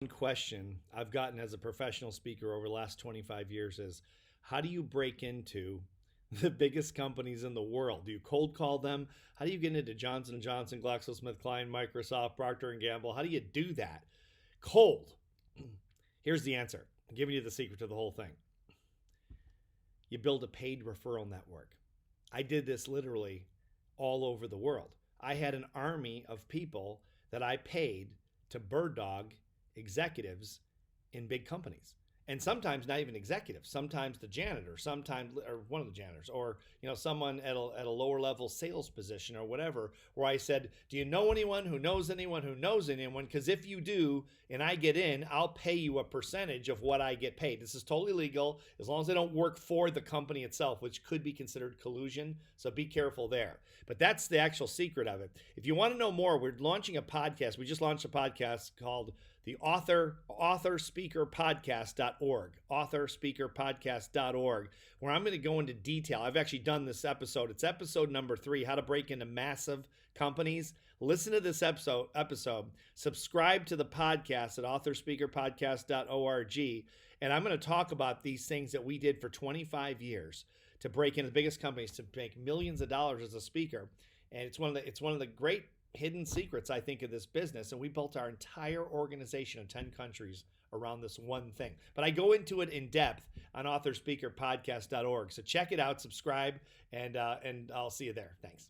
One question I've gotten as a professional speaker over the last 25 years is how do you break into the biggest companies in the world? Do you cold call them? How do you get into Johnson & Johnson, GlaxoSmithKline, Microsoft, Procter & Gamble? How do you do that? Cold. Here's the answer. I'm giving you the secret to the whole thing. You build a paid referral network. I did this literally all over the world. I had an army of people that I paid to bird dog executives in big companies. And sometimes not even executives, sometimes the janitor, sometimes or one of the janitors, or someone at a lower level sales position or whatever, where I said, do you know anyone who knows anyone who knows anyone? Because if you do and I get in, I'll pay you a percentage of what I get paid. This is totally legal as long as they don't work for the company itself, which could be considered collusion. So be careful there. But that's the actual secret of it. If you want to know more, we're launching a podcast. We just launched a podcast called the authorspeakerpodcast.org, authorspeakerpodcast.org, where I'm going to go into detail. I've actually done this episode. It's episode number 3, how to break into massive companies. Listen to this episode. Subscribe to the podcast at authorspeakerpodcast.org. And I'm going to talk about these things that we did for 25 years to break into the biggest companies, to make millions of dollars as a speaker. And it's one of the great hidden secrets, I think, of this business. And we built our entire organization in 10 countries around this one thing. But I go into it in depth on authorspeakerpodcast.org. So check it out, subscribe, and I'll see you there. Thanks.